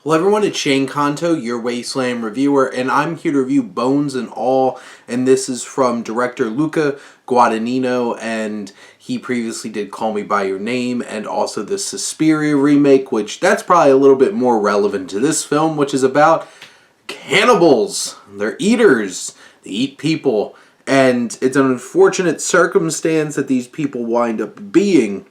Hello everyone, it's Shane Kanto, your Wasteland reviewer, and I'm here to review Bones and All, and this is from director Luca Guadagnino, and he previously did Call Me By Your Name, and also the Suspiria remake, which that's probably a little bit more relevant to this film, which is about cannibals. They're eaters. They eat people, and it's an unfortunate circumstance that these people wind up being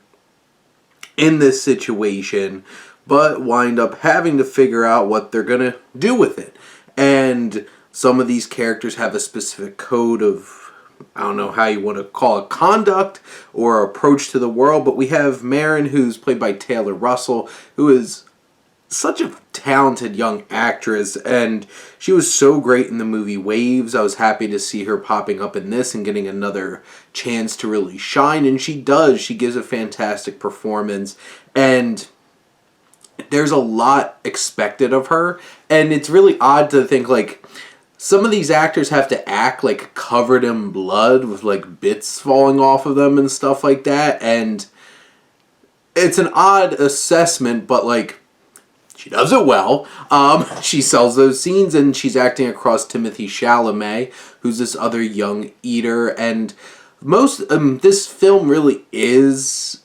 in this situation, but wind up having to figure out what they're going to do with it. And some of these characters have a specific code of, I don't know how you want to call it, conduct or approach to the world. But we have Maren, who's played by Taylor Russell, who is such a talented young actress, and she was so great in the movie Waves. I was happy to see her popping up in this and getting another chance to really shine, and she does. She gives a fantastic performance, and there's a lot expected of her, and it's really odd to think, like, some of these actors have to act, like, covered in blood with, like, bits falling off of them and stuff like that, and it's an odd assessment, but, like, she does it well. She sells those scenes, and she's acting across Timothy Chalamet, who's this other young eater. And this film really is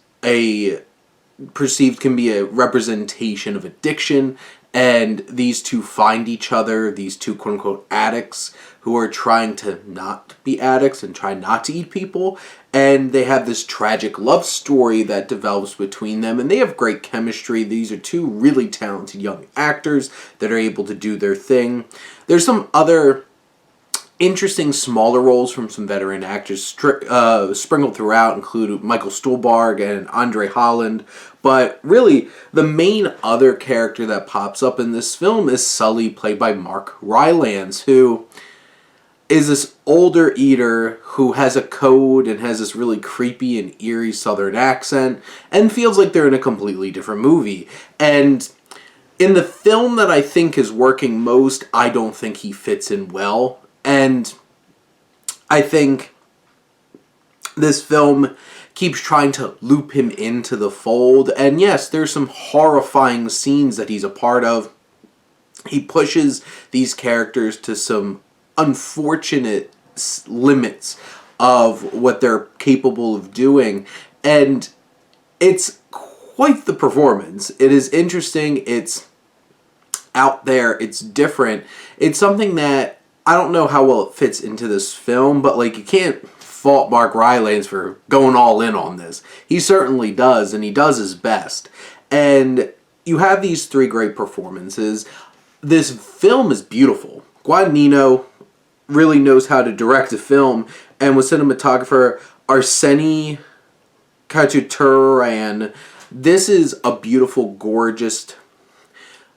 can be a representation of addiction. And these two find each other, these two quote-unquote addicts who are trying to not be addicts and try not to eat people. And they have this tragic love story that develops between them. And they have great chemistry. These are two really talented young actors that are able to do their thing. There's some other interesting smaller roles from some veteran actors sprinkled throughout, include Michael Stuhlbarg and Andre Holland. But really, the main other character that pops up in this film is Sully, played by Mark Rylance, who is this older eater who has a code and has this really creepy and eerie southern accent and feels like they're in a completely different movie. And in the film that I think is working most, I don't think he fits in well. And I think this film keeps trying to loop him into the fold. And yes, there's some horrifying scenes that he's a part of. He pushes these characters to some unfortunate limits of what they're capable of doing. And it's quite the performance. It is interesting. It's out there. It's different. It's something that I don't know how well it fits into this film, but like, you can't fault Mark Rylance for going all in on this. He certainly does, and he does his best. And you have these three great performances. This film is beautiful. Guadagnino really knows how to direct a film, and with cinematographer Arseni Khachaturian, this is a beautiful, gorgeous,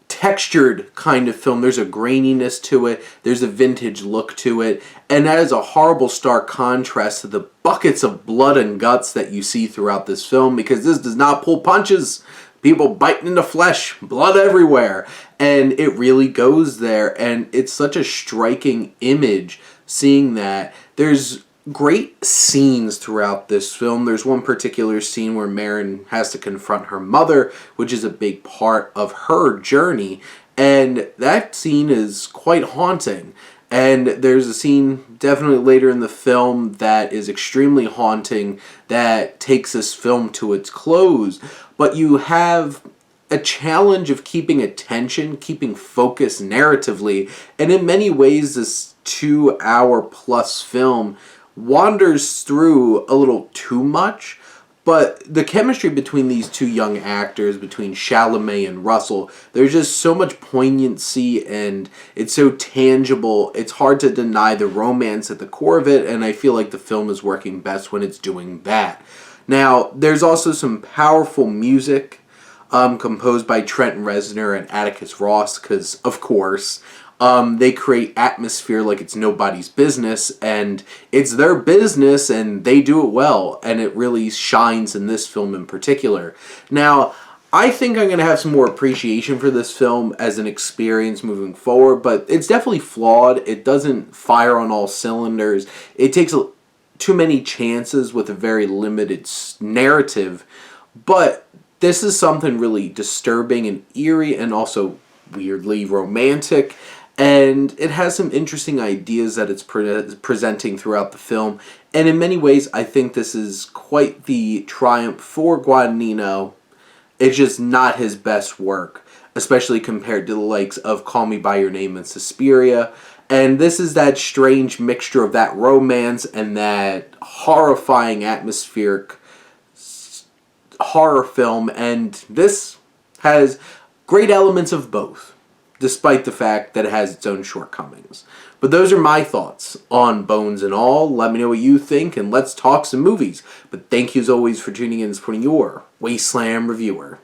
textured kind of film. There's a graininess to it. There's a vintage look to it. And that is a horrible stark contrast to the buckets of blood and guts that you see throughout this film, because this does not pull punches. People biting into flesh, blood everywhere. And it really goes there. And it's such a striking image seeing that. There's great scenes throughout this film. There's one particular scene where Maren has to confront her mother, which is a big part of her journey. And that scene is quite haunting. And there's a scene definitely later in the film that is extremely haunting that takes this film to its close. But you have a challenge of keeping attention, keeping focus narratively. And in many ways, this 2-hour plus film wanders through a little too much. But the chemistry between these two young actors, between Chalamet and Russell, there's just so much poignancy, and it's so tangible. It's hard to deny the romance at the core of it, and I feel like the film is working best when it's doing that. Now, there's also some powerful music composed by Trent Reznor and Atticus Ross, because, of course, they create atmosphere like it's nobody's business, and it's their business, and they do it well, and it really shines in this film in particular. Now, I think I'm going to have some more appreciation for this film as an experience moving forward, but it's definitely flawed. It doesn't fire on all cylinders. It takes too many chances with a very limited narrative, but this is something really disturbing and eerie and also weirdly romantic, and it has some interesting ideas that it's presenting throughout the film. And in many ways, I think this is quite the triumph for Guadagnino. It's just not his best work, especially compared to the likes of Call Me By Your Name and Suspiria. And this is that strange mixture of that romance and that horrifying atmospheric horror film, and this has great elements of both, despite the fact that it has its own shortcomings. But those are my thoughts on Bones and All. Let me know what you think, and let's talk some movies. But thank you as always for tuning in and supporting your Wasteland reviewer.